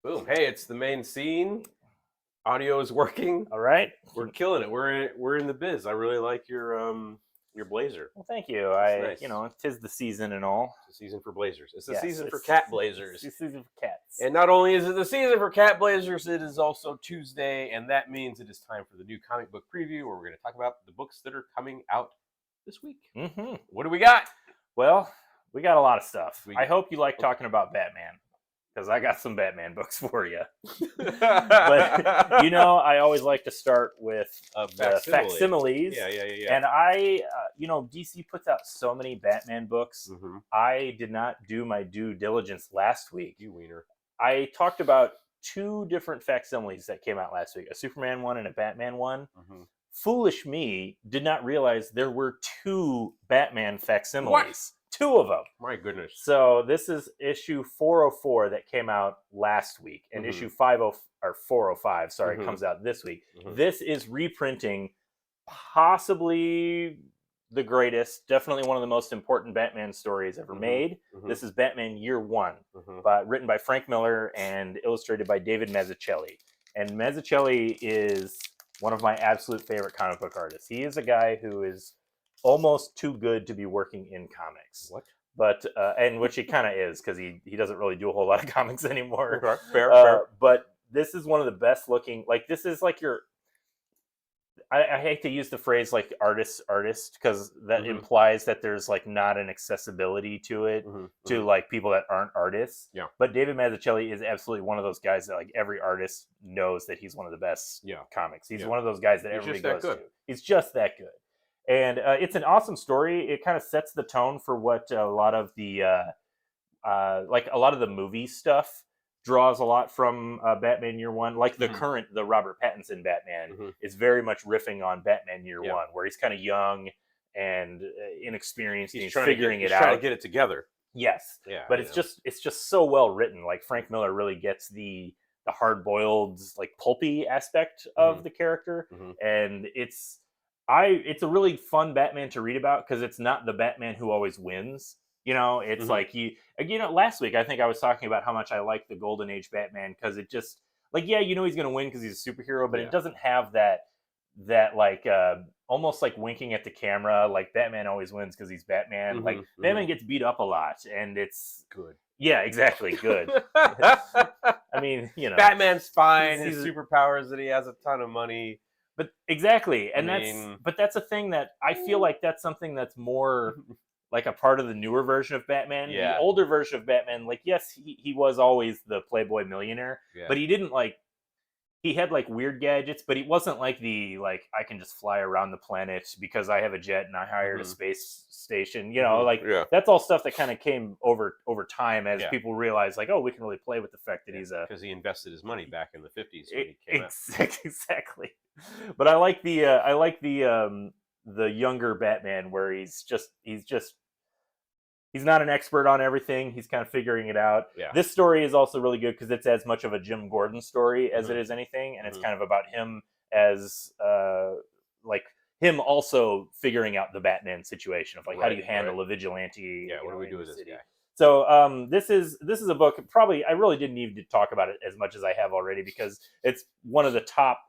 Boom. Hey, it's the main scene. Audio is working. All right. We're killing it. We're in the biz. I really like your blazer. Well, thank you. It's nice. Tis the season and all. It's the season for blazers. It's the Yes, season for it's- cat blazers. It's the season for cats. And not only is it the season for cat blazers, it is also Tuesday, and that means it is time for the new comic book preview, where we're going to talk about the books that are coming out this week. Mm-hmm. What do we got? Well, we got a lot of stuff. We- I hope you like talking about Batman, because I got some Batman books for you. But I always like to start with the facsimiles. Yeah. And DC puts out so many Batman books. Mm-hmm. I did not do my due diligence last week. You wiener. I talked about two different facsimiles that came out last week, a Superman one and a Batman one. Mm-hmm. Foolish me did not realize there were two Batman facsimiles. What? Two of them. My goodness. So this is issue 404 that came out last week, and Mhm. issue 405, Mhm. comes out this week. Mhm. This is reprinting possibly the greatest, definitely one of the most important Batman stories ever Mhm. made. Mhm. This is Batman Year One, Mhm. written by Frank Miller and illustrated by David Mazzucchelli. And Mazzucchelli is one of my absolute favorite comic book artists. He is a guy who is almost too good to be working in comics. What? But and which he kind of is, because he doesn't really do a whole lot of comics anymore. Okay. Fair. But this is one of the best looking. Like, this is like your. I hate to use the phrase like artist, because that Mhm. implies that there's like not an accessibility to it Mhm. to like people that aren't artists. Yeah. But David Mazzucchelli is absolutely one of those guys that like every artist knows that he's one of the best Yeah. comics. He's Yeah. one of those guys that He's everybody just that goes good. to. He's just that good. And it's an awesome story. It kind of sets the tone for what a lot of the movie stuff draws a lot from Batman Year One. Like the Mhm. the Robert Pattinson Batman Mhm. is very much riffing on Batman Year Yeah. One, where he's kind of young and inexperienced, and he's trying figuring he's it trying out. to get it together. Yes, Yeah. but it's just so well written. Like, Frank Miller really gets the hard boiled, like pulpy aspect of Mhm. the character, Mhm. and it's a really fun Batman to read about, because it's not the Batman who always wins. It's Mhm. like last week I think I was talking about how much I like the Golden Age Batman, because it just like, yeah, he's going to win because he's a superhero, but Yeah. it doesn't have that like almost like winking at the camera, like Batman always wins because he's Batman. Mhm. Like, Mhm. Batman gets beat up a lot, and it's Good. yeah, exactly, good. I mean, Batman's fine. he's- His superpower is that he has a ton of money. but exactly, and I mean- that's a thing that I feel like that's something that's more like a part of the newer version of Batman. Yeah. The older version of Batman, like, yes, he was always the Playboy millionaire, Yeah. but he didn't like. He had like weird gadgets, but he wasn't like the I can just fly around the planet because I have a jet and I hired a Mhm. space station. Mhm. Yeah. That's all stuff that kind of came over time as Yeah. people realized, like, oh, we can really play with the fact that he's a Because he invested his money back in the 50s when he came out. exactly. But I like the younger Batman, where he's not an expert on everything. He's kind of figuring it out. Yeah. This story is also really good because it's as much of a Jim Gordon story as Mhm. it is anything, and it's Mhm. kind of about him as like him also figuring out the Batman situation of like, how do you Right, handle right. a vigilante? Yeah. What do we in do the with this city? guy? So this is a book. Probably I really didn't need to talk about it as much as I have already, because it's one of the top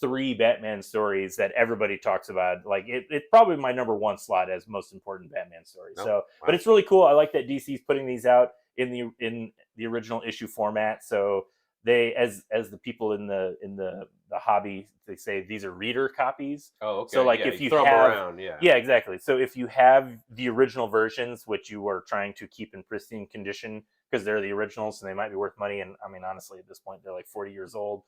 3 Batman stories that everybody talks about. Like, it's probably my number 1 slot as most important Batman story. Oh, So, wow. but it's really cool. I like that DC's putting these out in the original issue format. So they, as the people in the hobby, they say these are reader copies. Oh, okay. So, like, yeah, if you throw 'em have- around, yeah. Yeah, exactly. So if you have the original versions, which you are trying to keep in pristine condition because they're the originals and they might be worth money, and I mean, honestly, at this point, they're like 40 years old.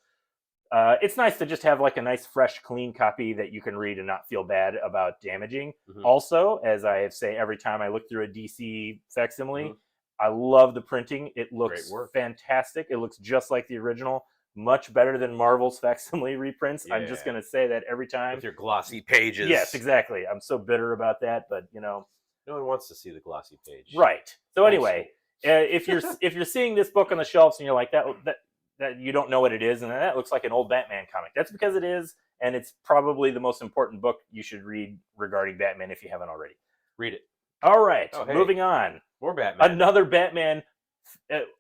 It's nice to just have like a nice, fresh, clean copy that you can read and not feel bad about damaging. Mhm. Also, as I say every time I look through a DC facsimile, Mhm. I love the printing. It looks Great work. fantastic. It looks just like the original. Much better than Marvel's facsimile reprints. I'm just Yeah. going to say that every time. With your glossy pages. Yes, exactly. I'm so bitter about that, but No one wants to see the glossy page. right. So Old anyway, if you're seeing this book on the shelves and you're like that you don't know what it is, and that looks like an old Batman comic, that's because it is, and it's probably the most important book you should read regarding Batman if you haven't already. Read it. All right, Oh, hey. moving on. More Batman. Another Batman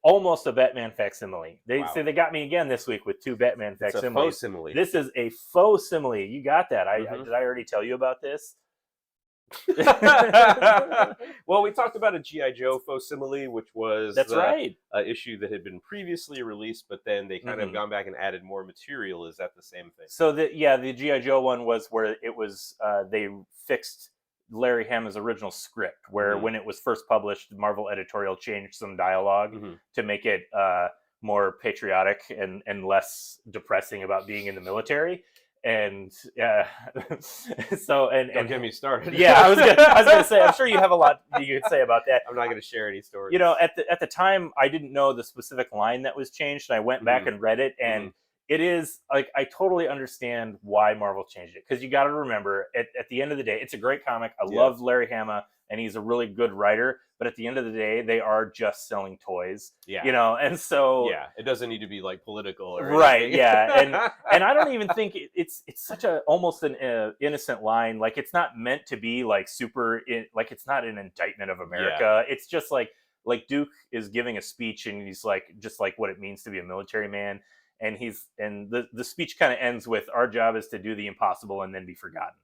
almost a Batman facsimile. They Wow. say they got me again this week with 2 Batman It's a facsimiles. faux simile. This is a faux simile. You got that? Mhm. Did I already tell you about this? Well, we talked about a G.I. Joe faux simile, which was That's right. an issue that had been previously released, but then they kind of Mhm. gone back and added more material. Is that the same thing? So the G.I. Joe one was where it was they fixed Larry Hama's original script, where Mhm. when it was first published, Marvel editorial changed some dialogue Mhm. to make it more patriotic and less depressing about being in the military. And so Don't get me started. yeah, I was gonna say, I'm sure you have a lot you could say about that. I'm not going to share any stories. You know, at the time, I didn't know the specific line that was changed, and I went back and read it, and it is like I totally understand why Marvel changed it, because you got to remember, at the end of the day, it's a great comic. I love Larry Hama, and he's a really good writer. But at the end of the day, they are just selling toys, Yeah. you know, and so Yeah, it doesn't need to be like political or right, anything. yeah, and I don't even think it's such a almost an innocent line. Like it's not meant to be like like it's not an indictment of America. It's just like Duke is giving a speech, and he's like just like what it means to be a military man, and the speech kind of ends with, our job is to do the impossible and then be forgotten.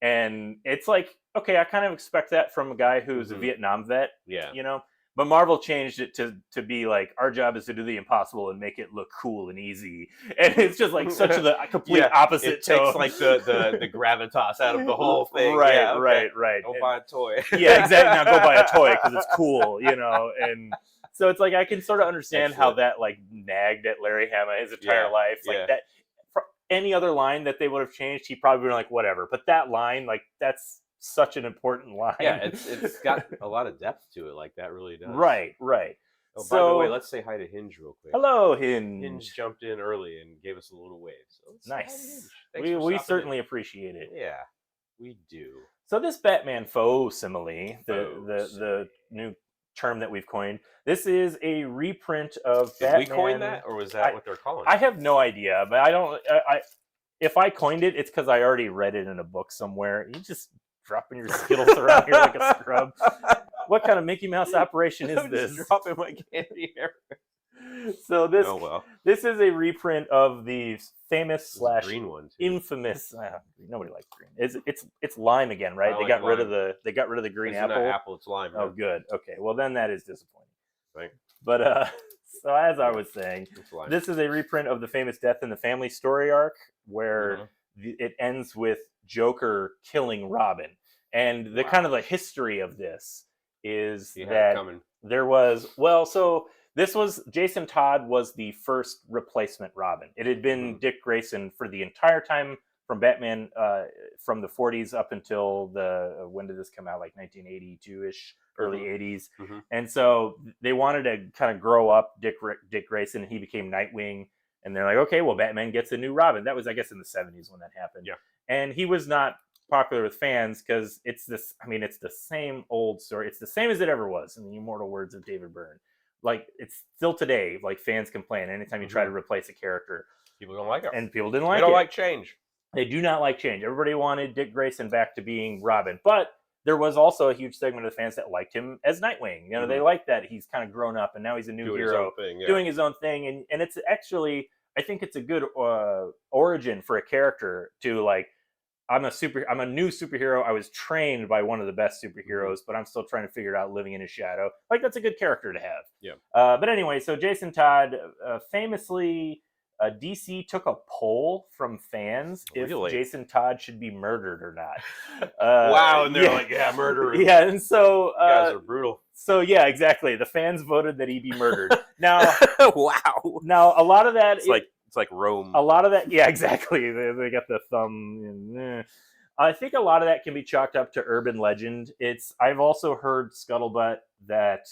And it's like, okay, I kind of expect that from a guy who's a Vietnam vet, Yeah. you know. But Marvel changed it to be like, our job is to do the impossible and make it look cool and easy, and it's just like such a complete opposite. It takes like the gravitas out of the whole thing. Right, Yeah, okay. right. Go buy a toy. Yeah, exactly. Now go buy a toy because it's cool, you know. And so it's like I can sort of understand how that like nagged at Larry Hama his entire life, like that. For any other line that they would have changed, he probably would have been like, whatever. But that line, like, that's such an important line. Yeah, it's got a lot of depth to it. Like that really does. Right. Oh, So, by the way, let's say hi to Hinge real quick. hello, Hinge. Hinge jumped in early and gave us a little wave. So let's say hi to Nice. Hinge. Thanks for We stopping certainly in. appreciate it. Yeah, we do. So this Batman faux simile, the simile. new term that we've coined, this is a reprint of Did Batman. we coin that, or was that what they're calling it? I have no idea, but I don't. If I coined it, it's because I already read it in a book somewhere. You just dropping your Skittles around here like a scrub. What kind of Mickey Mouse operation is I'm this? just dropping my candy here. So this Oh well. this is a reprint of the famous There's a green one too. infamous. Nobody likes green. It's lime again, right? I They like got rid lime. of the green It's not apple. apple, it's lime. Oh, good. Okay, well then that is disappointing. Right. But so as I was saying, It's lime. this is a reprint of the famous Death in the Family story arc, where it ends with Joker killing Robin. And the kind of the history of this is that there was, so this was, Jason Todd was the first replacement Robin. It had been Dick Grayson for the entire time from Batman, from the 40s up until when did this come out? Like 1982-ish, early 80s. And so they wanted to kind of grow up Dick Grayson, and he became Nightwing. And they're like, okay, well, Batman gets a new Robin. That was, I guess, in the 70s when that happened. Yeah. And he was not popular with fans because it's the same old story. It's the same as it ever was, in the immortal words of David Byrne. Like, it's still today, like, fans complain anytime you try to replace a character. People don't like it. And people didn't like it. They don't like change. They do not like change. Everybody wanted Dick Grayson back to being Robin. But there was also a huge segment of the fans that liked him as Nightwing. You know, they like that he's kind of grown up and now he's a new hero doing his own thing. And it's actually, I think it's a good origin for a character to, like, I'm a new superhero. I was trained by one of the best superheroes, but I'm still trying to figure it out living in his shadow. Like, that's a good character to have. Yeah. But anyway, so Jason Todd famously, DC took a poll from fans if Jason Todd should be murdered or not. Wow, and they're like, yeah, murderer. Yeah, and so you guys are brutal. So yeah, exactly. The fans voted that he be murdered. Now, wow. Now a lot of that it's like Rome. A lot of that, yeah, exactly. They got the thumb. I think a lot of that can be chalked up to urban legend. I've also heard scuttlebutt that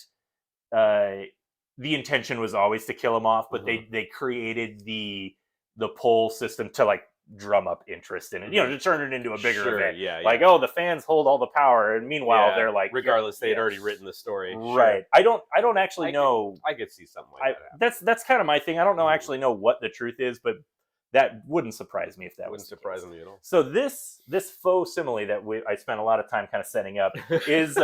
the intention was always to kill him off, but they created the poll system to, like, drum up interest in it, you know, to turn it into a bigger event. Yeah, like, oh, the fans hold all the power, and meanwhile they're like, regardless, they had already written the story, right? I don't actually know. I could see something like that. That's kind of my thing. I don't actually know what the truth is, but that wouldn't surprise me if that wouldn't surprise me at all. So this faux simile that I spent a lot of time kind of setting up is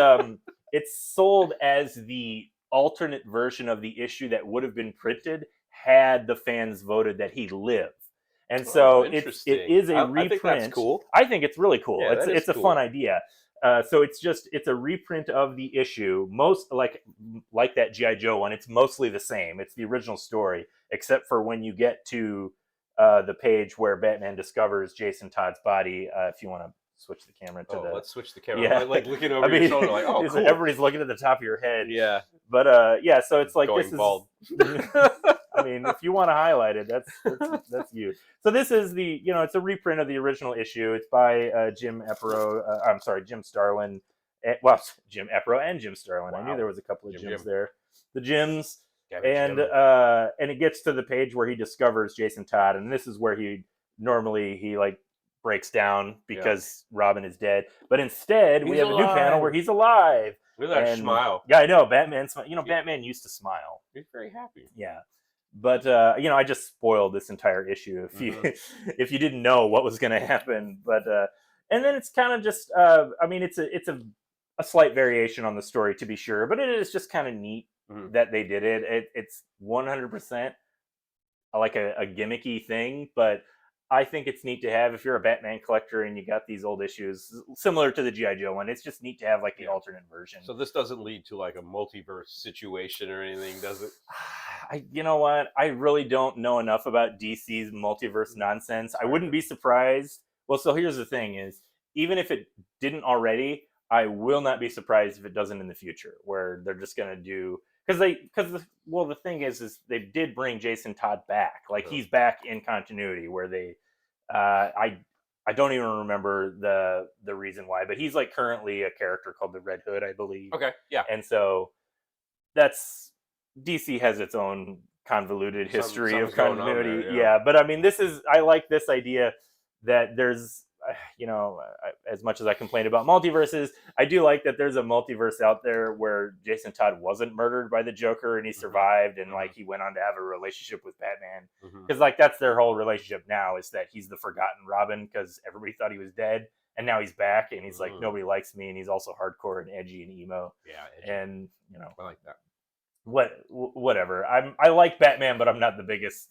it's sold as the alternate version of the issue that would have been printed had the fans voted that he live. And so it interesting. is a I reprint. think that's cool. I think it's really cool. Yeah, that is It's a cool. fun idea. So it's a reprint of the issue. Most like that G.I. Joe one, it's mostly the same. It's the original story, except for when you get to the page where Batman discovers Jason Todd's body. If you want to switch the camera to Let's switch the camera. Yeah. I'm like looking over your shoulder, like, oh, cool. Everybody's looking at the top of your head. Yeah. But yeah, so it's like Going this bald. I mean, if you want to highlight it, that's you. So this is the, it's a reprint of the original issue. It's by Jim Starlin. Well, Jim Epro and Jim Starlin. Wow. I knew there was a couple of Jims Jim. there. The Jims. Jim. And it gets to the page where he discovers Jason Todd, and this is where he like breaks down because Robin is dead. But instead, we have a new panel where he's alive. Look at that smile. Yeah, I know. Batman used to smile. He's very happy. Yeah. But I just spoiled this entire issue if you didn't know what was going to happen. But and then it's kind of just it's a slight variation on the story, to be sure, but it is just kind of neat that they did it. It's 100% like a gimmicky thing, but I think it's neat to have if you're a Batman collector and you got these old issues similar to the G.I. Joe one. It's just neat to have like the alternate version. So this doesn't lead to like a multiverse situation or anything, does it? You know what? I really don't know enough about DC's multiverse nonsense. I wouldn't be surprised. Well, so here's the thing is, even if it didn't already, I will not be surprised if it doesn't in the future, where they're just going to do... the thing is they did bring Jason Todd back. Like, he's back in continuity, where they... I don't even remember the reason why, but he's like currently a character called the Red Hood, I believe. Okay, yeah. And so that's... DC has its own convoluted history of continuity. There, yeah, but I mean, I like this idea that there's, as much as I complain about multiverses, I do like that there's a multiverse out there where Jason Todd wasn't murdered by the Joker and he survived, and like he went on to have a relationship with Batman, because like that's their whole relationship now, is that he's the forgotten Robin because everybody thought he was dead, and now he's back and he's like, nobody likes me, and he's also hardcore and edgy and emo. Yeah, edgy. And I like that. Whatever. I like Batman, but I'm not the biggest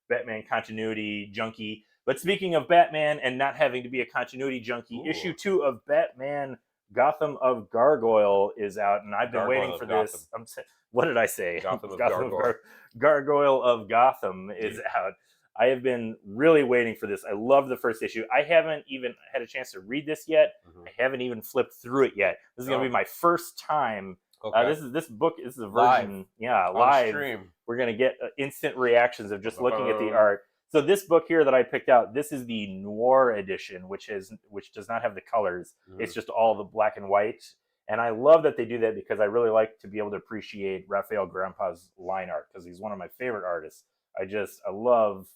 Batman continuity junkie. But speaking of Batman and not having to be a continuity junkie, issue 2 of Batman Gotham of Gargoyle is out, and I've been waiting for this. What did I say? Gotham of Gargoyle. Gargoyle of Gotham is out. I have been really waiting for this. I love the first issue. I haven't even had a chance to read this yet. I haven't even flipped through it yet. This is going to be my first time. Okay. This book is a version, live. Stream. We're gonna get instant reactions of just looking at the art. So this book here that I picked out, this is the Noir edition, which does not have the colors. It's just all the black and white. And I love that they do that because I really like to be able to appreciate Raphael Grampa's line art, because he's one of my favorite artists. I love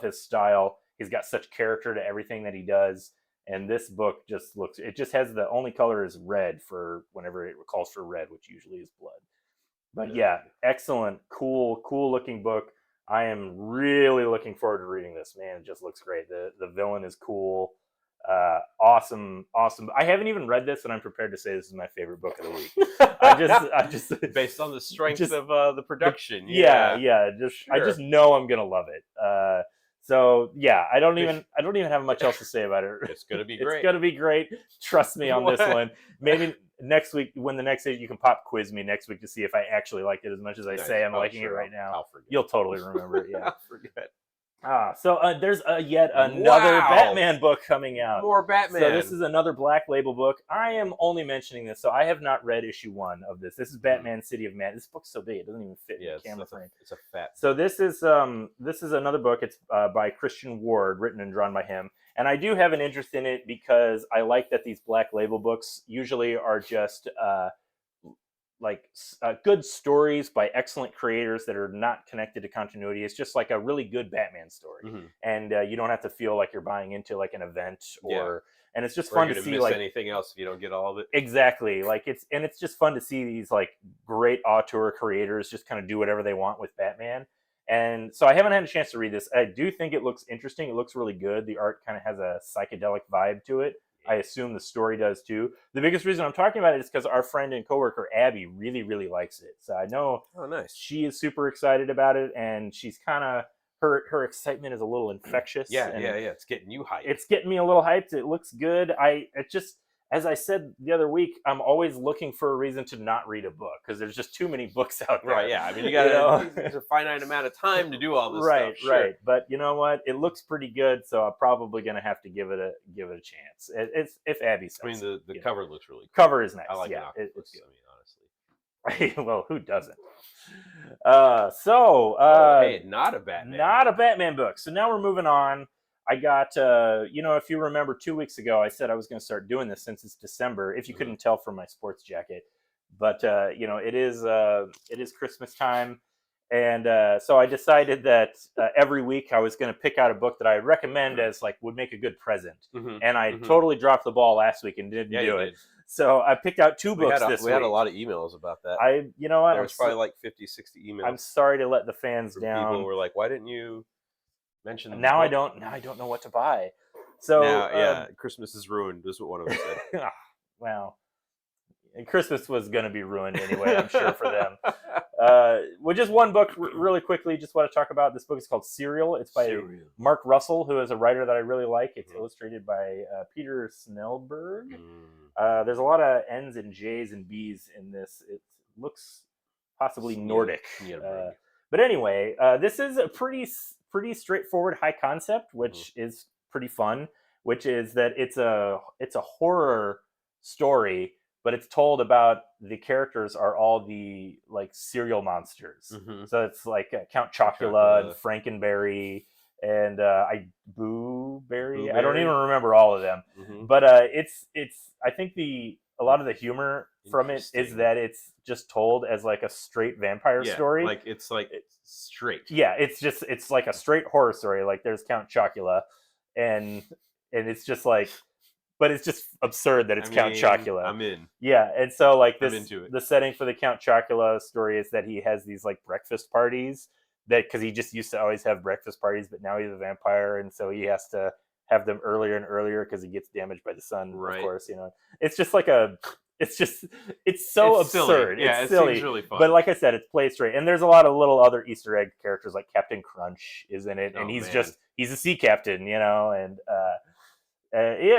his style. He's got such character to everything that he does. And this book it just has the only color is red for whenever it calls for red, which usually is blood. But yeah, excellent, cool looking book. I am really looking forward to reading this, man. It just looks great. The villain is cool. Awesome. I haven't even read this, and I'm prepared to say this is my favorite book of the week. I just based on the strength of the production. Yeah. I just know I'm gonna love it. So yeah, I don't even have much else to say about it. It's gonna be great. It's gonna be great. Trust me on this one. Maybe next week, when the next issue, you can pop quiz me next week to see if I actually liked it as much as I say I'm liking it right now. I'll forget. You'll totally remember it. Yeah, I'll forget. So there's yet another Batman book coming out. More Batman. So this is another Black Label book. I am only mentioning this, so I have not read issue 1 of this. This is Batman City of Man. This book's so big it doesn't even fit in the camera frame. It's a fat. So this is another book. It's by Christian Ward, written and drawn by him. And I do have an interest in it because I like that these Black Label books usually are just good stories by excellent creators that are not connected to continuity. It's just like a really good Batman story, and you don't have to feel like you're buying into like an event and it's just fun to see like anything else if you don't get all of it. Exactly, it's just fun to see these like great auteur creators just kind of do whatever they want with Batman. And so I haven't had a chance to read this. I do think it looks interesting. It looks really good. The art kind of has a psychedelic vibe to it, I assume the story does too. The biggest reason I'm talking about it is because our friend and coworker Abby really, really likes it. So I know Oh, nice. she is super excited about it, and she's kind of her excitement is a little infectious. Yeah, and yeah. It's getting you hyped. It's getting me a little hyped. It looks good. It just, as I said the other week, I'm always looking for a reason to not read a book because there's just too many books out there. Right, yeah. I mean, you got there's a finite amount of time to do all this right, stuff. Sure. right. But you know what? It looks pretty good, so I'm probably gonna have to give it a chance. It's if Abby says. I mean, the cover looks really cool. Cover is nice. I like yeah, it. it's good. I mean, honestly. Well, who doesn't? Hey, not a Batman. Not a Batman book. So now we're moving on. I got, if you remember 2 weeks ago, I said I was going to start doing this since it's December. If you couldn't tell from my sports jacket, but it is Christmas time, and so I decided that every week I was going to pick out a book that I recommend as like would make a good present. And I totally dropped the ball last week and didn't do it. So I picked out two books this week. We had a lot of emails about that. You know what? There was probably like 50, 60 emails. I'm sorry to let the fans down. People were like, "Why didn't you mention?" Now I don't know what to buy. So now, Christmas is ruined. This is what one of them said. Well, Christmas was going to be ruined anyway, I'm sure, for them. Well, just one book really quickly. Just want to talk about. This book is called Serial. It's by Mark Russell, who is a writer that I really like. It's illustrated by Peter Snellberg. There's a lot of N's and J's and B's in this. It looks possibly Nordic. But anyway, this is a pretty straightforward high concept, which is pretty fun. Which is that it's a horror story, but it's told about the characters are all the like serial monsters. So it's like Count Chocula and Frankenberry and Boo Berry. I don't even remember all of them. But it's I think a lot of the humor from it is that it's just told as like a straight vampire story. Like it's straight. Yeah, it's like a straight horror story. Like there's Count Chocula, and it's just like, but it's just absurd that it's Count Chocula. I'm in. Yeah, and so like I'm into it. The setting for the Count Chocula story is that he has these like breakfast parties because he just used to always have breakfast parties, but now he's a vampire, and so he has to have them earlier and earlier because he gets damaged by the sun. Right. Of course, it's just like it's so absurd. Silly. Yeah, it's silly. Seems really fun. But like I said, it's played straight, and there's a lot of little other Easter egg characters like Captain Crunch is in it, and he's a sea captain, and.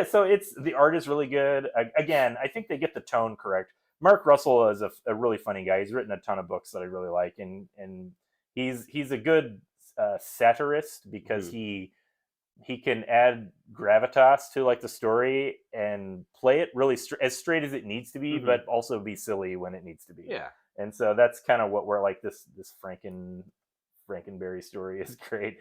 So the art is really good. Again, I think they get the tone correct. Mark Russell is a really funny guy. He's written a ton of books that I really like, and he's a good satirist because he can add gravitas to like the story and play it really as straight as it needs to be, but also be silly when it needs to be. Yeah, and so that's kind of what we're like. This Frankenberry story is great.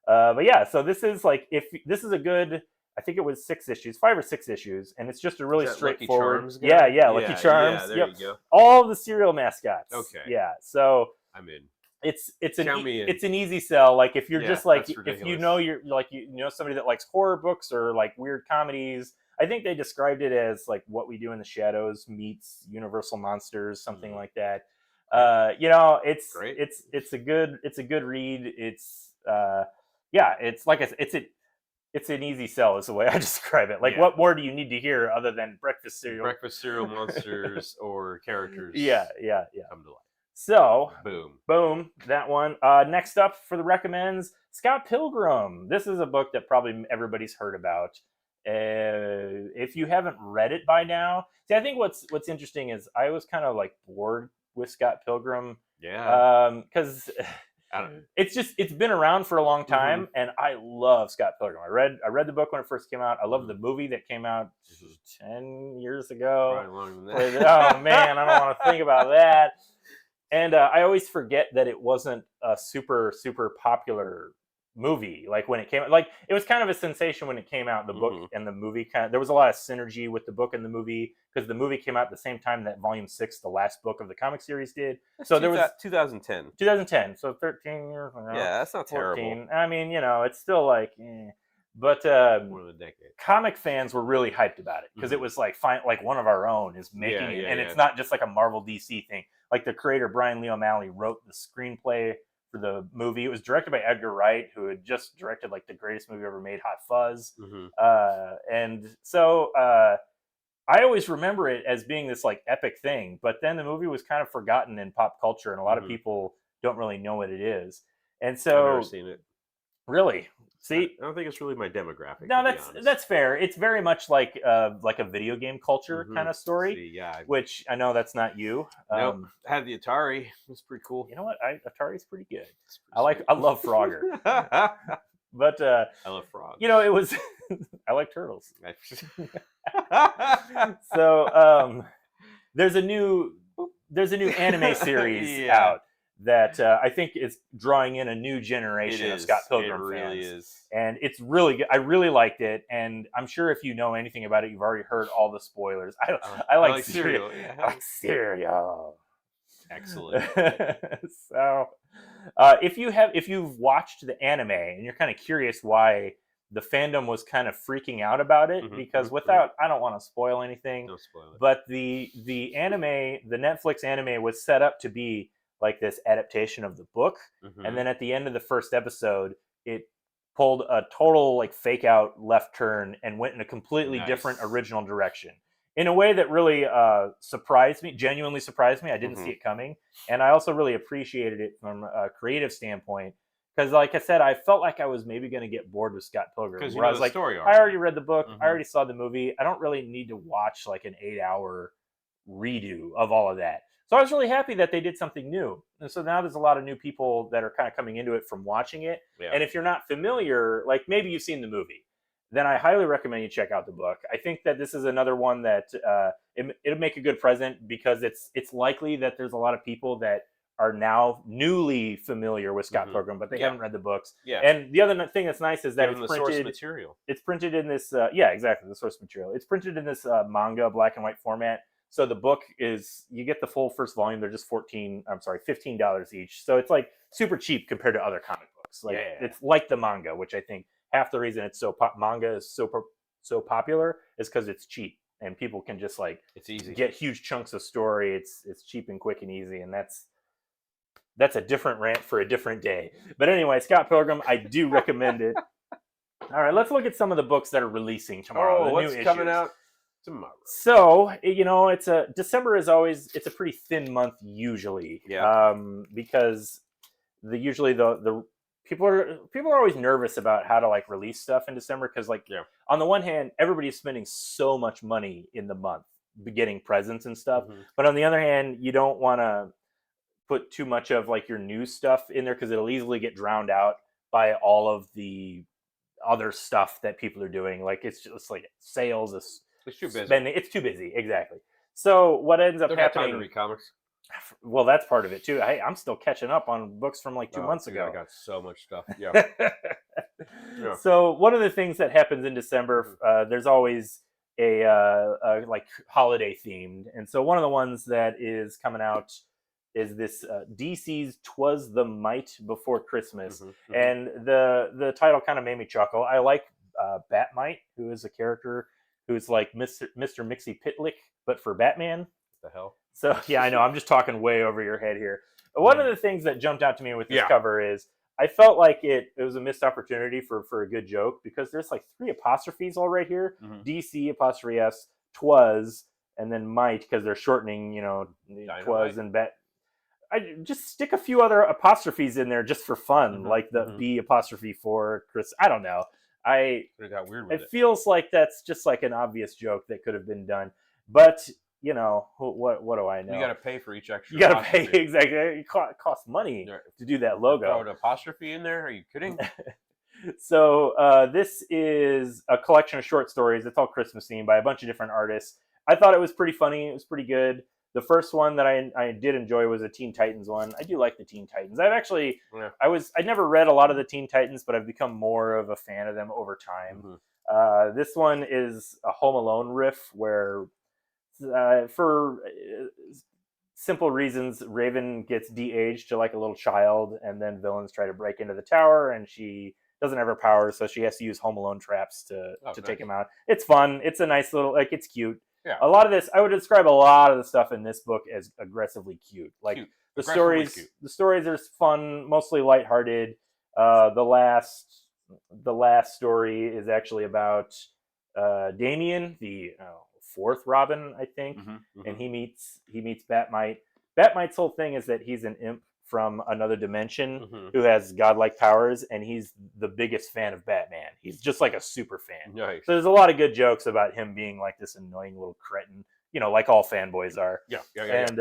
But yeah, so this is like this is a good. I think it was 5 or 6 issues, and it's just a really straightforward. Lucky Charms Lucky Charms. Yeah, there you go. All the cereal mascots. Okay. Yeah, so I'm in. It's an easy sell. Like if you're just like if you're like somebody that likes horror books or like weird comedies. I think they described it as like What We Do in the Shadows meets Universal Monsters, something like that. It's great. It's a good read. It's it's like it's an easy sell is the way I describe it. Like, what more do you need to hear other than breakfast cereal monsters or characters? Yeah. Come to life. So, boom, that one. Next up for the recommends, Scott Pilgrim. This is a book that probably everybody's heard about. If you haven't read it by now, see, I think what's interesting is I was kind of like bored with Scott Pilgrim. Yeah. Because. It's been around for a long time, and I love Scott Pilgrim. I read the book when it first came out. I love the movie that came out 10 years ago. Probably longer than that. Oh man, I don't want to think about that. And I always forget that it wasn't a super popular movie. Like when it came out, like it was kind of a sensation when it came out. The book and the movie there was a lot of synergy with the book and the movie because the movie came out at the same time that Volume 6, the last book of the comic series, did. So there was 2010. 2010, so 13 years ago. Yeah, that's not 14. terrible. I mean, it's still like, but more than a decade. Comic fans were really hyped about it because it was like like one of our own is making it, and it's not just like a Marvel DC thing. Like the creator Brian Lee O'Malley wrote the screenplay for the movie. It was directed by Edgar Wright, who had just directed like the greatest movie ever made, Hot Fuzz. And so I always remember it as being this like epic thing, but then the movie was kind of forgotten in pop culture, and a lot of people don't really know what it is. And I've so, never seen it. really, see, I don't think it's really my demographic. no, to be honest. that's fair. It's very much like a video game culture kind of story, See, yeah. which I know that's not you. Nope. I had the Atari. It's pretty cool. You know what? Atari's pretty good. It's pretty I love Frogger, but I love frogs. you know, it was I like turtles. So there's a new anime series Yeah. out that I think is drawing in a new generation of Scott Pilgrim It really fans. is. And it's really good. I really liked it, and I'm sure if you know anything about it, you've already heard all the spoilers. I like cereal. Yeah. I like cereal. Excellent. So, if you've watched the anime and you're kind of curious why the fandom was kind of freaking out about it, because I don't want to spoil anything, Don't spoil it. but the anime, the Netflix anime, was set up to be like this adaptation of the book, and then at the end of the first episode, it pulled a total like fake out left turn and went in a completely different original direction in a way that really genuinely surprised me. I didn't see it coming, and I also really appreciated it from a creative standpoint, because like I said, I felt like I was maybe going to get bored with Scott Pilgrim, Because where I was like, story I already read the book, I already saw the movie, I don't really need to watch like an 8-hour redo of all of that. So I was really happy that they did something new. And so now there's a lot of new people that are kind of coming into it from watching it. Yeah. And if you're not familiar, like maybe you've seen the movie, then I highly recommend you check out the book. I think that this is another one that it'll make a good present, because it's likely that there's a lot of people that are now newly familiar with Scott Pilgrim, but they haven't read the books. Yeah. And the other thing that's nice is that it's printed, source material. It's printed in this, the source material. It's printed in this manga black and white format. So the book is, you get the full first volume. They're just $15 each. So it's like super cheap compared to other comic books. Like it's like the manga, which I think half the reason it's manga is so popular is because it's cheap and people can just like it's easy get huge chunks of story. It's cheap and quick and easy, and that's a different rant for a different day. But anyway, Scott Pilgrim, I do recommend it. All right, let's look at some of the books that are releasing tomorrow. The what's new coming issues. out tomorrow? So, you know, December is always, it's a pretty thin month usually. Yeah. Because usually the people are always nervous about how to like release stuff in December, because like on the one hand, everybody's spending so much money in the month getting presents and stuff, but on the other hand, you don't want to put too much of like your new stuff in there, because it'll easily get drowned out by all of the other stuff that people are doing. Like it's just like sales, it's too busy. Spending, it's too busy, exactly. So what ends up happening? Time to read comics. Well, that's part of it too. Hey, I'm still catching up on books from like 2 months ago. I got so much stuff. Yeah. So one of the things that happens in December, there's always a like holiday themed, and so one of the ones that is coming out is this DC's "'Twas the Might Before Christmas," and the title kind of made me chuckle. I like Batmite, who is a character who's like Mr. Mixie Pitlick, but for Batman. What the hell? So yeah, I know I'm just talking way over your head here. But one of the things that jumped out to me with this cover is I felt like it was a missed opportunity for a good joke, because there's like 3 apostrophes all right here. DC apostrophe S, "'Twas," and then "might," because they're shortening, you know, "'twas" and "bat." I just stick a few other apostrophes in there just for fun, like the B apostrophe for Chris. I don't know. Got weird with it feels like that's just like an obvious joke that could have been done, but you know, what do I know? You got to pay for each extra. You got to pay, exactly. It costs money to do that logo. Throw an apostrophe in there? Are you kidding? So this is a collection of short stories. It's all Christmas themed by a bunch of different artists. I thought it was pretty funny. It was pretty good. The first one that I did enjoy was a Teen Titans one. I do like the Teen Titans. I'd never read a lot of the Teen Titans, but I've become more of a fan of them over time. This one is a Home Alone riff where, for simple reasons, Raven gets de-aged to like a little child, and then villains try to break into the tower, and she doesn't have her powers, so she has to use Home Alone traps to take him out. It's fun. It's a nice little, like, it's cute. Yeah. A lot of this, I would describe a lot of the stuff in this book as aggressively cute. Like Cute. the Aggressively stories, cute. the stories are fun, mostly lighthearted. The last story is actually about Damien, the fourth Robin, I think, and he meets Batmite. Batmite's whole thing is that he's an imp from another dimension who has godlike powers, and he's the biggest fan of Batman. He's just like a super fan. Nice. So there's a lot of good jokes about him being like this annoying little cretin, like all fanboys are. Yeah. And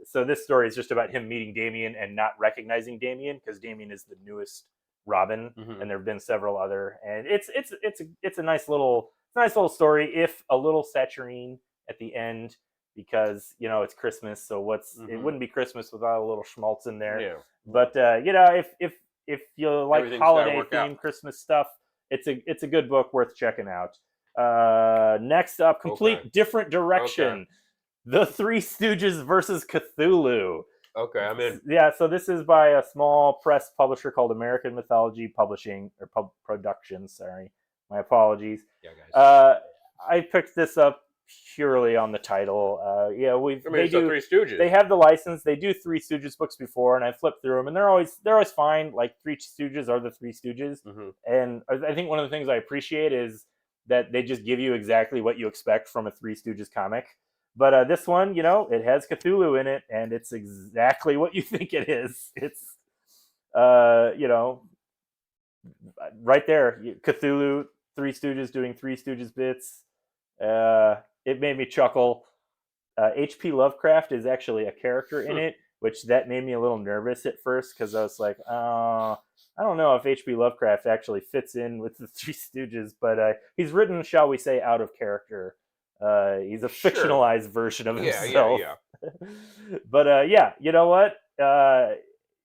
so this story is just about him meeting Damien and not recognizing Damien because Damien is the newest Robin, and there have been several other, and it's a nice little story, if a little saturine at the end, because it's Christmas, so it wouldn't be Christmas without a little schmaltz in there. Yeah. But if you like Everything's gotta holiday work out. themed Christmas stuff, it's a good book worth checking out. Next up, complete different direction. The Three Stooges versus Cthulhu. Okay, I'm in. Yeah, so this is by a small press publisher called American Mythology Publishing or Productions. Sorry, my apologies. Yeah, guys. I picked this up purely on the title. They do Three Stooges. They have the license. They do Three Stooges books before, and I flipped through them, and they're always fine. Like Three Stooges are the Three Stooges, and I think one of the things I appreciate is that they just give you exactly what you expect from a Three Stooges comic. But this one, it has Cthulhu in it, and it's exactly what you think it is. It's, right there. Cthulhu, Three Stooges doing Three Stooges bits. It made me chuckle. H.P. Lovecraft is actually a character in it, which that made me a little nervous at first because I was like, I don't know if H.P. Lovecraft actually fits in with the Three Stooges, but he's written, shall we say, out of character. He's a fictionalized version of himself. Yeah. But you know what?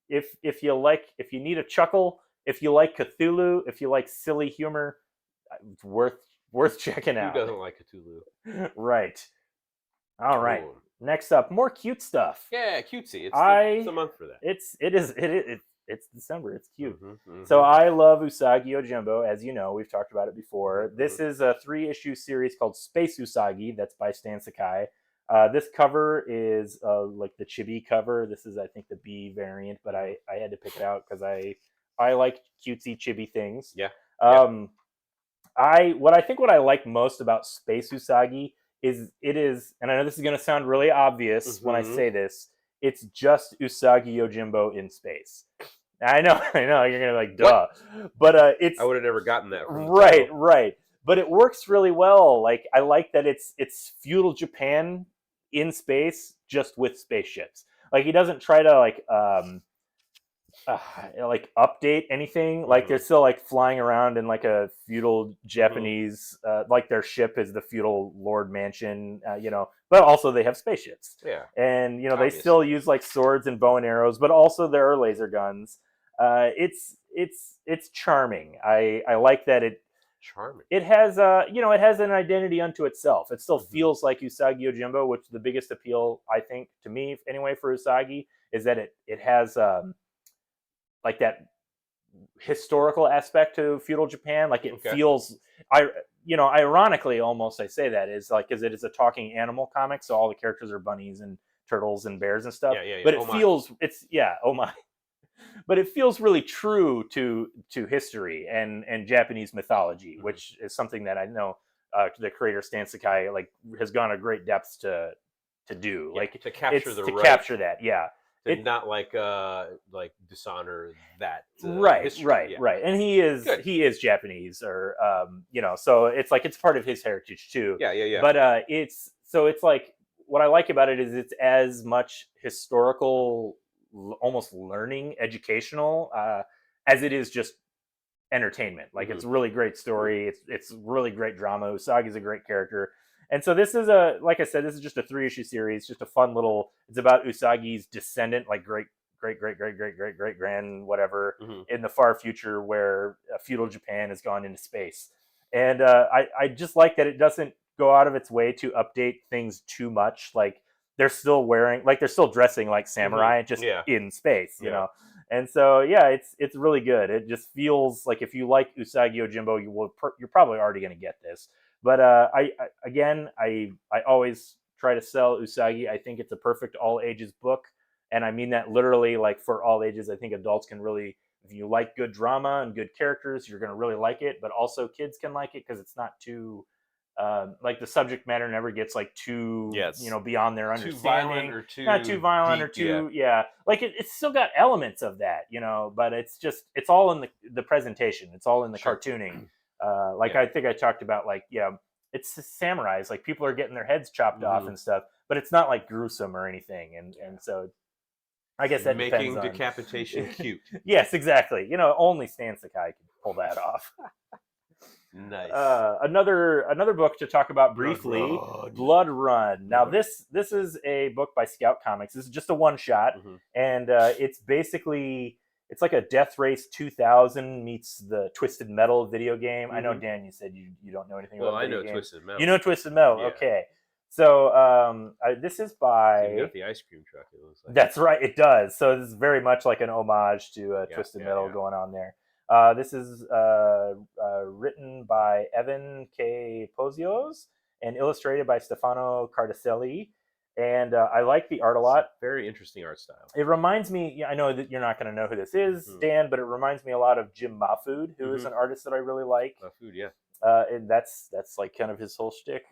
If you need a chuckle, if you like Cthulhu, if you like silly humor, it's worth checking out. Who doesn't like Cthulhu? Right. All right. Cool. Next up, more cute stuff. Yeah, cutesy. It's the month for that. It's December. It's cute. So I love Usagi Yojimbo, as you know. We've talked about it before. This is a 3-issue series called Space Usagi. That's by Stan Sakai. This cover is like the chibi cover. This is, I think, the B variant, but I had to pick it out because I like cutesy chibi things. Yeah. What I like most about Space Usagi is, and I know this is going to sound really obvious when I say this, it's just Usagi Yojimbo in space. I know, you're going to be like, duh. What? But I would have never gotten that from the right. title. But it works really well. Like, I like that it's feudal Japan in space, just with spaceships. Like, he doesn't try to update anything. Like, they're still like flying around in like a feudal Japanese, like their ship is the feudal lord mansion, but also they have spaceships. Yeah. And they still use like swords and bow and arrows, but also there are laser guns. It's charming. I like that charming. It has it has an identity unto itself. It still feels like Usagi Yojimbo, which the biggest appeal, I think, to me anyway, for Usagi is that it has like that historical aspect to feudal Japan. Like it feels, ironically almost I say that is like, because it is a talking animal comic, so all the characters are bunnies and turtles and bears and stuff. Yeah. But but it feels really true to history and Japanese mythology, which is something that I know the creator Stan Sakai has gone to great depths to do, to capture capture that. Yeah. Not like dishonor that history. Right, and he is Japanese, or so it's part of his heritage too. Yeah. But it's like, what I like about it is it's as much historical, almost learning, educational, as it is just entertainment. Like it's a really great story. It's really great drama. Usagi's a great character. And so this is like I said, this is just a 3-issue series, just a fun little, it's about Usagi's descendant, like great grand, whatever, in the far future where feudal Japan has gone into space. And I just like that it doesn't go out of its way to update things too much. Like they're still dressing like samurai, just in space, you know? And so, it's really good. It just feels like if you like Usagi Yojimbo, you're probably already going to get this. But I always try to sell Usagi. I think it's a perfect all ages book, and I mean that literally. Like for all ages, I think adults can really, if you like good drama and good characters, you're going to really like it. But also kids can like it because it's not too like the subject matter never gets like too Yes. beyond their Too violent understanding, or too not too violent or deep, too like it's still got elements of that, but it's all in the presentation, it's all in the Sure. cartooning. Like Yeah. I think I talked about, like, it's samurais, like people are getting their heads chopped off Mhm. and stuff, but it's not like gruesome or anything, and so I guess that Making depends on decapitation cute. yes, exactly. Only Stan Sakai can pull that off. Nice. Another book to talk about briefly, Blood Run. Now this is a book by Scout Comics. This is just a one shot, Mhm. and it's basically, it's like a Death Race 2000 meets the Twisted Metal video game. I know, Mhm. Dan, you said you don't know anything Well, about I video know games. Twisted Metal. You know Twisted Metal, Yeah. okay. So this is It's by. even got the ice cream truck, it looks like. That's right, it does. So this is very much like an homage to Twisted Metal going on there. This is written by Evan K. Pozios and illustrated by Stefano Cardacelli. And I like the art a lot. Very interesting art style. It reminds me, I know that you're not going to know who this is, Dan, but it reminds me a lot of Jim Mahfood, who is an artist that I really like. Mahfood, yeah. And that's like kind of his whole shtick.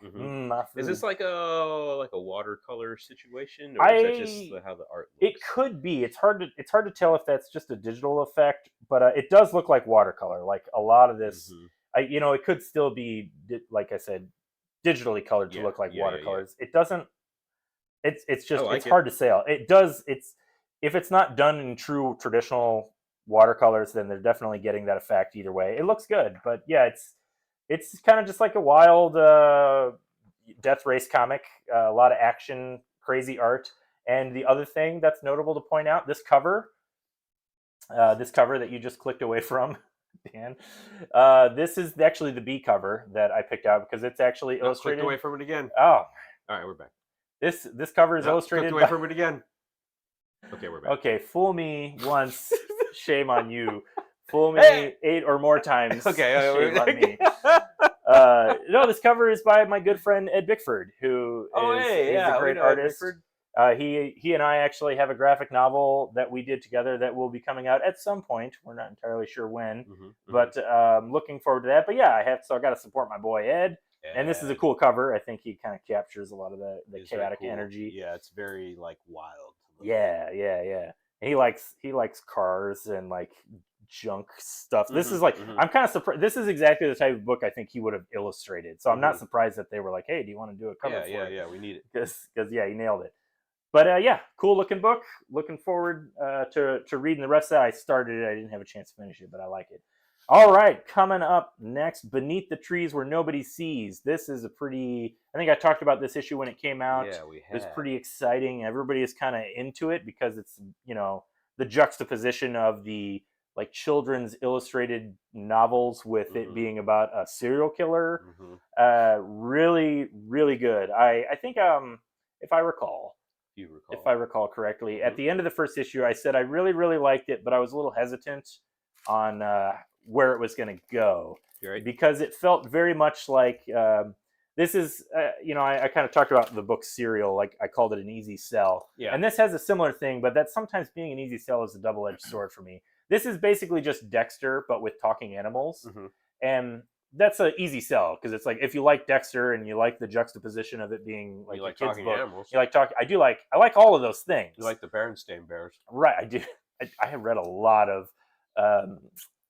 Is this like a watercolor situation, or is that just how the art looks? It could be. It's hard to tell if that's just a digital effect, but it does look like watercolor. Like a lot of this, it could still be, like I said, digitally colored to look like watercolors. It doesn't. It's just it's hard to say. It does. If it's not done in true traditional watercolors, then they're definitely getting that effect either way. It looks good, but yeah, it's kind of just like a wild Death Race comic. A lot of action, crazy art. And the other thing that's notable to point out, this cover that you just clicked away from, Dan, this is actually the B cover that I picked out because it's actually illustrated. Clicked away from it again. Oh, all right, we're back. This cover is illustrated. Clicked away from it again. Okay, we're back. Okay, fool me once, shame on you. Fool me 8 or more times. Okay, shame on me. No, this cover is by my good friend Ed Bickford, who is a great artist. He and I actually have a graphic novel that we did together that will be coming out at some point. We're not entirely sure when, but looking forward to that. But yeah, I got to support my boy Ed. And this is a cool cover. I think he kind of captures a lot of the chaotic energy. Yeah, it's very like wild. Yeah. And he likes cars and like junk stuff. This is like, I'm kind of surprised. This is exactly the type of book I think he would have illustrated. So I'm not surprised that they were like, "Hey, do you want to do a cover for it?" Yeah, we need it. Because he nailed it. But yeah, cool looking book. Looking forward to reading the rest of that. I started it. I didn't have a chance to finish it, but I like it. All right, coming up next, Beneath the Trees Where Nobody Sees. This is I think I talked about this issue when it came out. Yeah, we have. It was pretty exciting. Everybody is kind of into it because it's, the juxtaposition of the like children's illustrated novels with it being about a serial killer. Really, really good. I think if I recall correctly, at the end of the first issue, I said I really, really liked it, but I was a little hesitant on where it was going to go, because it felt very much like this is, I kind of talked about the book Serial, like I called it an easy sell. Yeah. And this has a similar thing, but that sometimes being an easy sell is a double-edged sword for me. This is basically just Dexter, but with talking animals. And that's an easy sell because it's like, if you like Dexter and you like the juxtaposition of it being like a kid's book, animals. You like talking. I like all of those things. You like the Berenstain Bears, right? I do. I have read a lot of.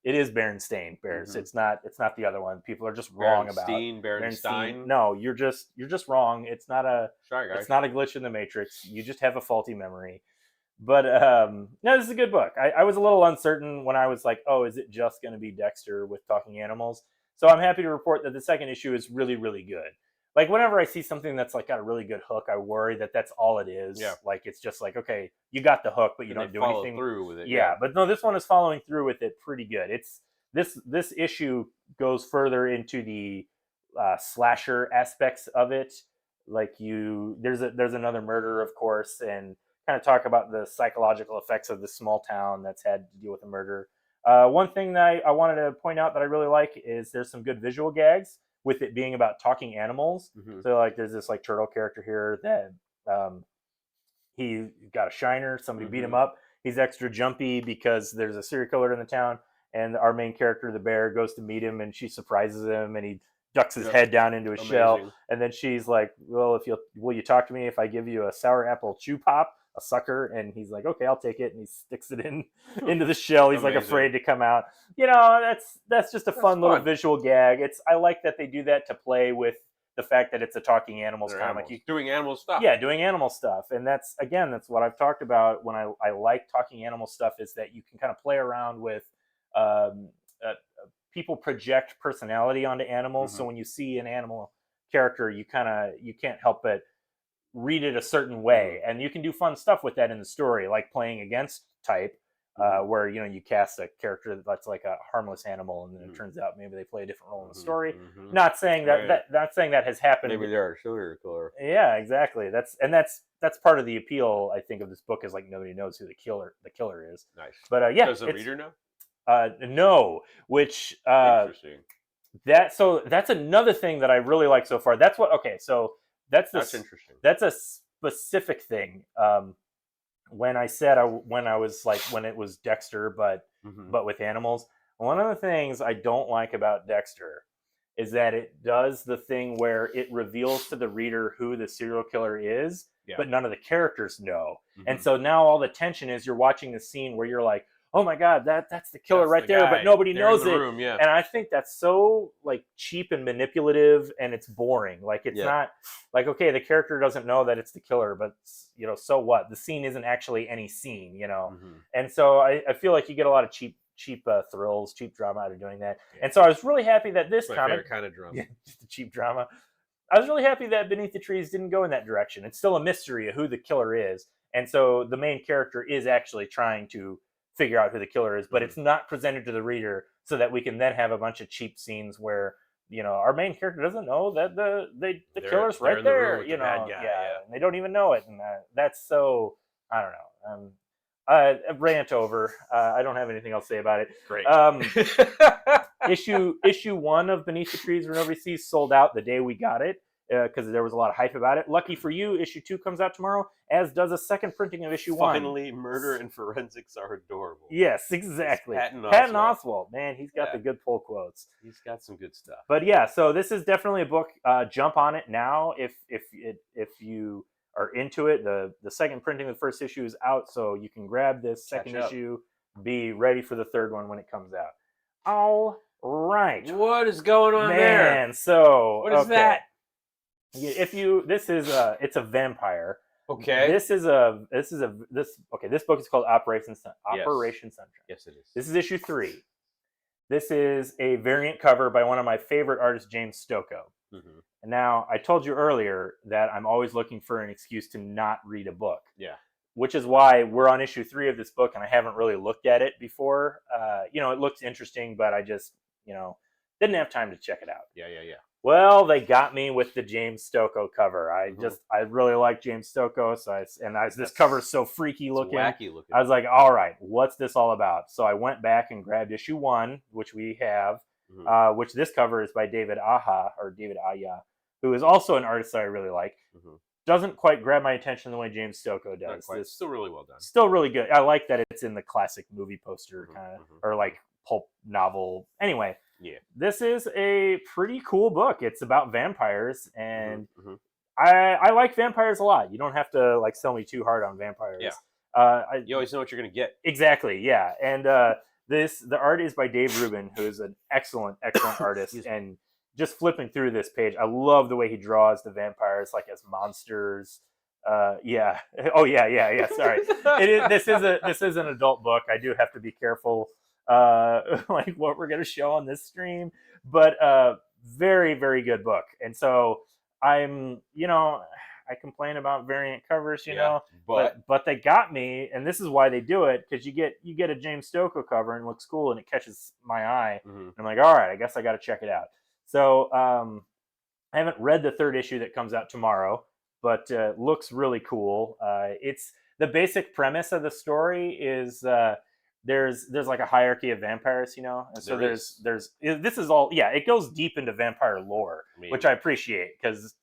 It is Berenstain Bears. It's not the other one. People are just wrong about Berenstain. No, you're just wrong. It's not a It's not a glitch in the Matrix. You just have a faulty memory. But no, this is a good book. I was a little uncertain when I was like, oh, is it just going to be Dexter with talking animals? So I'm happy to report that the second issue is really, really good. Like whenever I see something that's like got a really good hook, I worry that that's all it is. Yeah. Like it's just like, okay, you got the hook, but you don't do anything through with it. Yeah, but no, this one is following through with it pretty good. It's this issue goes further into the slasher aspects of it. Like there's another murder, of course, and kind of talk about the psychological effects of this small town that's had to deal with a murder. One thing that I wanted to point out that I really like is there's some good visual gags. with it being about talking animals. Mhm. So like there's this like turtle character here that he got a shiner, somebody beat him Mhm. up. He's extra jumpy because there's a serial killer in the town, and our main character, the bear, goes to meet him, and she surprises him, and he ducks his Yep. head down into his shell, Amazing. and then she's like, "Well, if will you talk to me if I give you a sour apple chew pop, a sucker?" And he's like, "Okay, I'll take it," and he sticks it into the shell. He's like Amazing. afraid to come out. You know, that's just a fun little fun. visual gag. I like that they do that to play with the fact that it's a talking animals They're comic. animals. Doing animal stuff. Yeah, doing animal stuff, and that's what I've talked about when I like talking animal stuff, is that you can kind of play around with um, people project personality onto animals. So Mhm. when you see an animal character, you can't help but read it a certain way, and you can do fun stuff with that in the story, like playing against type, Mhm. where you cast a character that's like a harmless animal, and then it Mhm. turns out maybe they play a different role in the Mhm. story. Mhm. Not saying Right. that has happened. Maybe they're a serial killer. Yeah, exactly. That's part of the appeal, I think, of this book, is like nobody knows who the killer is. Nice. But yeah, Does the it's reader know? no, which Interesting. that's another thing that I really like so far. That's what okay, so That's interesting. that's a specific thing. When I said when I was like when it was Dexter, Mhm. but with animals, one of the things I don't like about Dexter is that it does the thing where it reveals to the reader who the serial killer is, Yeah. but none of the characters know. And Mhm. so now all the tension is you're watching the scene where you're like, oh my god, that's the killer That's right the there, but guy. nobody They're in knows the it. room, yeah. And I think that's so like cheap and manipulative, and it's boring. Like it's Yeah. not like, okay, the character doesn't know that it's the killer, but so what? The scene isn't actually any scene, Mhm. And so I feel like you get a lot of cheap thrills, cheap drama out of doing that. Yeah. And so I was really happy that this It's my comic, favorite kind of drama. yeah, just a cheap drama. I was really happy that Beneath the Trees didn't go in that direction. It's still a mystery of who the killer is, and so the main character is actually trying to figure out who the killer is, but Mhm. it's not presented to the reader so that we can then have a bunch of cheap scenes where our main character doesn't know that the killer's They're right in the room there. with the bad guy, yeah. And they don't even know it, and that's so I don't know. Rant over. I don't have anything else to say about it. Great. Issue 1 of Beneath the Trees Where Nobody Sees sold out the day we got it, because there was a lot of hype about it. Lucky for you, issue 2 comes out tomorrow, as does a second printing of issue 1. Finally, murder and forensics are adorable. Yes, exactly. Patton Oswalt, man, he's got Yeah. the good pull quotes. He's got some good stuff. But yeah, so this is definitely a book. Jump on it now if you are into it. The second printing of the first issue is out, so you can grab this second Catch up. issue. Be ready for the third one when it comes out. All right, What is going on man. there? So What is that? If you it's a vampire. Okay. This book is called Operation Sunshine. Yes, it is. This is issue 3. This is a variant cover by one of my favorite artists, James Stokoe. Mm-hmm. And now, I told you earlier that I'm always looking for an excuse to not read a book. Yeah. Which is why we're on issue 3 of this book, and I haven't really looked at it before. It looks interesting, but I just, didn't have time to check it out. Yeah. Well, they got me with the James Stokoe cover. I really like James Stokoe, this cover is so freaky looking. Wacky looking. I was like, all right, what's this all about? So I went back and grabbed issue 1, which we have, which this cover is by David Aya, who is also an artist that I really like. Mm-hmm. Doesn't quite grab my attention the way James Stokoe does. Not quite. It's still really well done. Still really good. I like that it's in the classic movie poster kind of, or like pulp novel. Anyway, yeah, this is a pretty cool book. It's about vampires, and I like vampires a lot. You don't have to like sell me too hard on vampires. Yeah. You always know what you're going to get. Exactly. Yeah, and the art is by Dave Rubin, who is an excellent artist, and just flipping through this page, I love the way he draws the vampires like as monsters. Yeah. Oh yeah. Sorry. This is an adult book. I do have to be careful, like what we're gonna show on this stream. But very, very good book. And so I complain about variant covers, but they got me, and this is why they do it, because you get a James Stokoe cover and it looks cool and it catches my eye. And I'm like, all right, I guess I got to check it out. So I haven't read the third issue that comes out tomorrow, but looks really cool. It's the basic premise of the story is there's like a hierarchy of vampires, you know, and so There is. this is all, yeah, it goes deep into vampire lore, I mean, which I appreciate because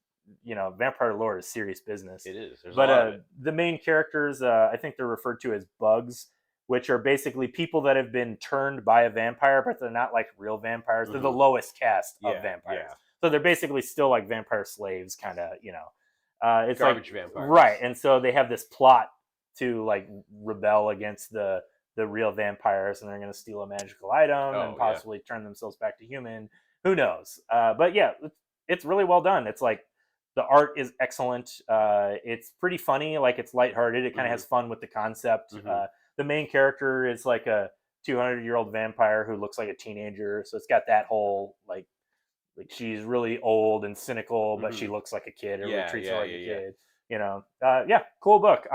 vampire lore is serious business. it is. There's But a lot of it. the main characters, I think they're referred to as bugs, which are basically people that have been turned by a vampire, but they're not like real vampires. They're the Mhm. lowest caste Yeah, of vampires, yeah. so they're basically still like vampire slaves, kind of. It's Garbage like vampires. right, and so they have this plot to like rebel against the real vampires, and they're going to steal a magical item Oh, and yeah. possibly turn themselves back to human. Who knows? But yeah, it's really well done. It's like the art is excellent. It's pretty funny, like it's lighthearted. It kind of Mhm. has fun with the concept. Mhm. The main character is like a 200-year-old vampire who looks like a teenager, so it's got that whole like she's really old and cynical, but she Mhm. looks like a kid. Everybody Yeah, treats yeah, her like yeah, a yeah. kid. Yeah, cool book.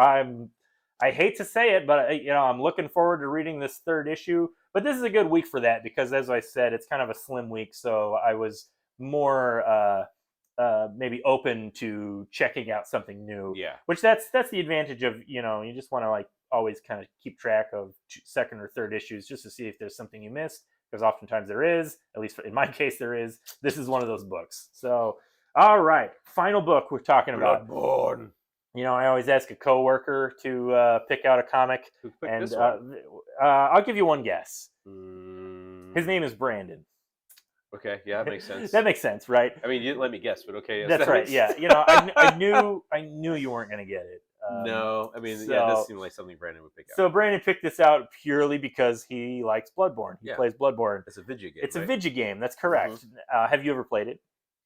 I hate to say it, but I'm looking forward to reading this third issue. But this is a good week for that because, as I said, it's kind of a slim week, so I was more maybe open to checking out something new. Yeah. Which that's the advantage of you just want to like always kind of keep track of second or third issues just to see if there's something you missed, because oftentimes there is. At least in my case, there is. This is one of those books. So, all right, final book we're talking about. Bloodborne. I always ask a coworker to pick out a comic, Who picked and this one? I'll give you one guess. Mm, His name is Brandon. Okay, yeah, that makes sense. That makes sense, right? I mean, you didn't let me guess, but okay. Yes, That's that right. makes Yeah, sense. I knew you weren't gonna get it. No, I mean, yeah, it does so seem like something Brandon would pick out. so Brandon picked this out purely because he likes Bloodborne. He Yeah. plays Bloodborne. It's a video game. It's right? a video game. That's correct. Have you ever played it?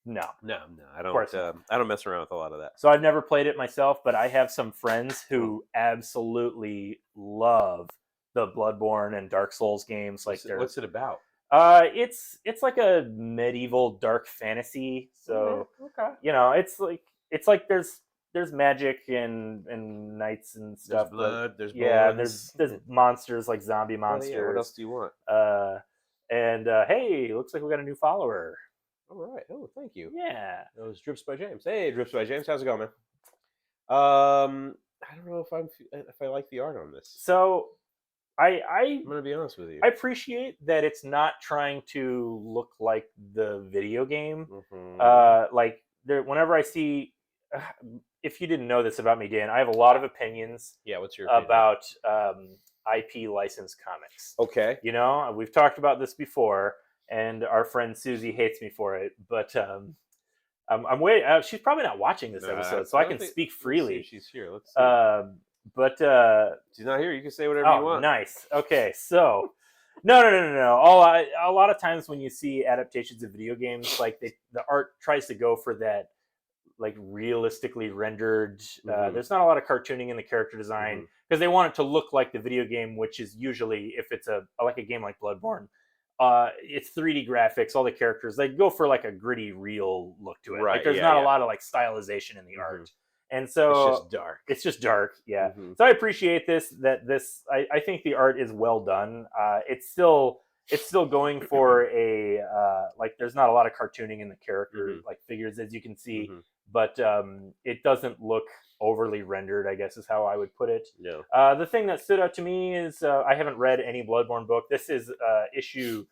No. No, I course don't. I don't mess around with a lot of that. So I've never played it myself, but I have some friends who absolutely love the Bloodborne and Dark Souls games. What's it about? It's like a medieval dark fantasy. So Okay. it's like there's magic and knights and stuff. There's blood. There's yeah, bones. there's monsters like zombie Well, monsters. yeah, what else do you want? Hey, looks like we got a new follower. All right. Oh, thank you. Yeah. That was Drips by James. Hey, Drips by James. How's it going, man? I don't know if I like the art on this. So I'm gonna be honest with you. I appreciate that it's not trying to look like the video game. Mhm. Like whenever I see, if you didn't know this about me, Dan, I have a lot of opinions Yeah. What's your opinion? about IP licensed comics. Okay. We've talked about this before, and our friend Susie hates me for it, but I'm waiting. She's probably not watching this episode, so I can speak freely. Let's see if she's here. Let's see. But She's not here. You can say whatever you want. Nice. Okay, so no. A lot of times when you see adaptations of video games, like the art tries to go for that like realistically rendered. Mhm. There's not a lot of cartooning in the character design because they want it to look like the video game, which is usually, if it's like a game like Bloodborne, it's 3D graphics. All the characters, they go for like a gritty, real look to it. Right, Like there's yeah, not yeah. a lot of like stylization in the Mhm. art, and so It's just dark. it's just dark. Yeah. Mhm. So I appreciate this. I think the art is well done. It's still going for a like there's not a lot of cartooning in the character like figures, as you can see, Mhm. but it doesn't look overly rendered, I guess is how I would put it. No. The thing that stood out to me is I haven't read any Bloodborne book. This is issue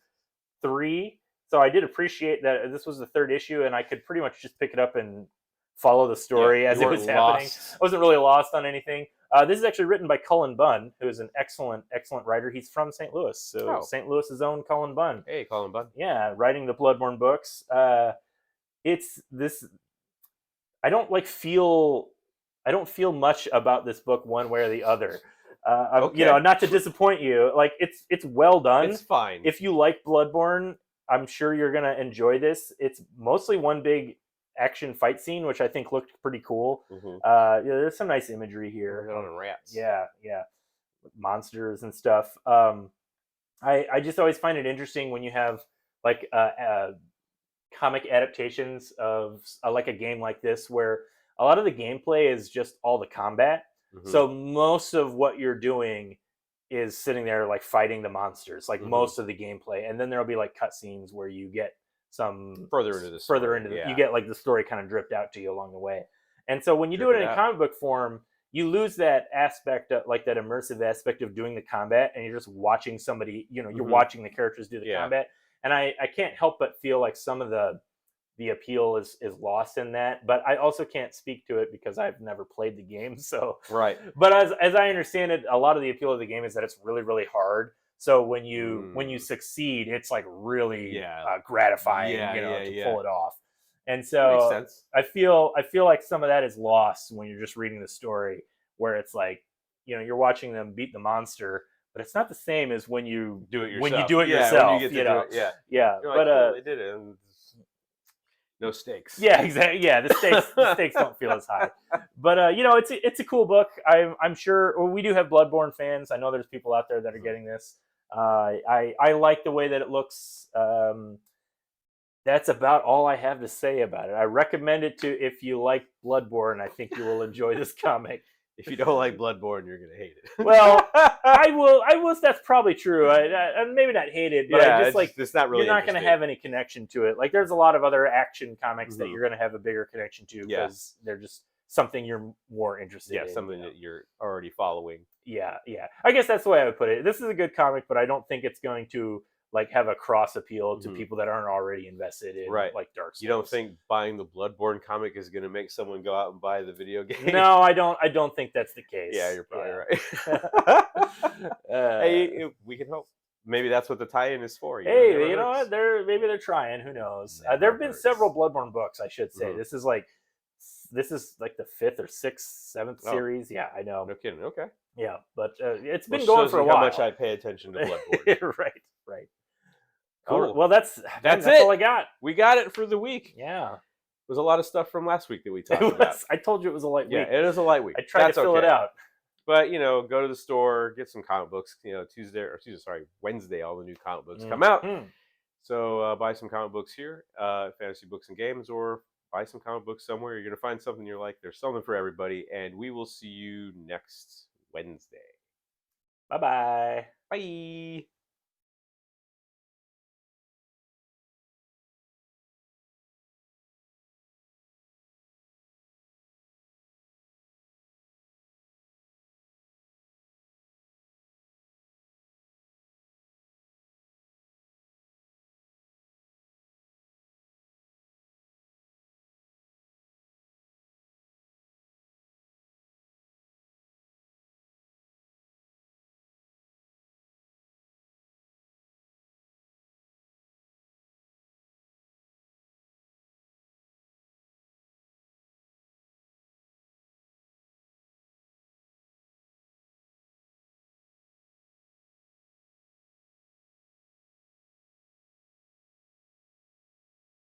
3, so I did appreciate that this was the third issue, and I could pretty much just pick it up and follow the story Yeah, as you it was weren't happening. lost. I wasn't really lost on anything. This is actually written by Cullen Bunn, who is an excellent writer. He's from St. Louis, so Oh. St. Louis's own Cullen Bunn. Hey, Colin Bunn. Yeah, writing the Bloodborne books. It's this. I don't feel much about this book one way or the other. Okay. Not to disappoint you, like it's well done. It's fine. If you like Bloodborne, I'm sure you're gonna enjoy this. It's mostly one big action fight scene, which I think looked pretty cool. Mhm. There's some nice imagery here. On rats. Yeah, monsters and stuff. I just always find it interesting when you have like comic adaptations of like a game like this, where a lot of the gameplay is just all the combat. Mhm. So most of what you're doing is sitting there like fighting the monsters, like most of the gameplay, and then there'll be like cutscenes where you get some Further into the story, yeah. you get like the story kind of dripped out to you along the way. And so when you do Drip it it in out. comic book form, you lose that aspect of like that immersive aspect of doing the combat, and you're just watching somebody. You're Mhm. watching the characters do the Yeah. combat, and I can't help but feel like some of the appeal is lost in that. But I also can't speak to it because I've never played the game. So, Right. but as I understand it, a lot of the appeal of the game is that it's really really hard. So when you succeed, it's like really Yeah. gratifying, Yeah, to yeah. pull it off. And That makes so sense. I feel like some of that is lost when you're just reading the story, where it's like you're watching them beat the monster, but it's not the same as when you Do it yourself. when you do it Yeah, yourself. when you get to do it. Yeah. Yeah, You're but like, cool, they did it. And no stakes. yeah, exactly. Yeah, the stakes don't feel as high. But it's a cool book. I'm sure well, we do have Bloodborne fans. I know there's people out there that are getting this. I like the way that it looks. That's about all I have to say about it. I recommend it to if you like Bloodborne. I think you will enjoy this comic. If you don't like Bloodborne, you're gonna hate it. Well, I will. That's probably true. I maybe not hate it, but I just like it's not really. You're not going to have any connection to it. Like there's a lot of other action comics that Mhm. you're going to have a bigger connection to Yeah. because they're just something you're more interested in. Yeah, something that you're already following. Yeah. I guess that's the way I would put it. This is a good comic, but I don't think it's going to like have a cross appeal to Mhm. people that aren't already invested in Right. like Dark Souls. You don't think buying the Bloodborne comic is gonna make someone go out and buy the video game? No, I don't. I don't think that's the case. Yeah, you're probably right. Hey, we can hope. Maybe that's what the tie-in is for. Hey, Never you know hurts. what? Maybe they're trying. Who knows? Never There have been hurts. several Bloodborne books, I should say. Mhm. This is like the 5th or 6th, 7th Oh. series. Yeah, I know. No kidding. Okay. Yeah, but it's been Well, going shows for a you while. How much I pay attention to Bloodborne. Right. Cool. Well, that's That's all it. I got. We got it for the week. Yeah. There's a lot of stuff from last week that we talked It about. was, I told you it was a light Yeah, week. it is a light week. I tried That's to fill it okay. out. But go to the store, get some comic books. Wednesday, all the new comic books come out. Mhm. So buy some comic books here, Fantasy Books and Games, or buy some comic books somewhere. You're gonna find something you're like. There's something for everybody, and we will see you next Wednesday. Bye-bye. Bye.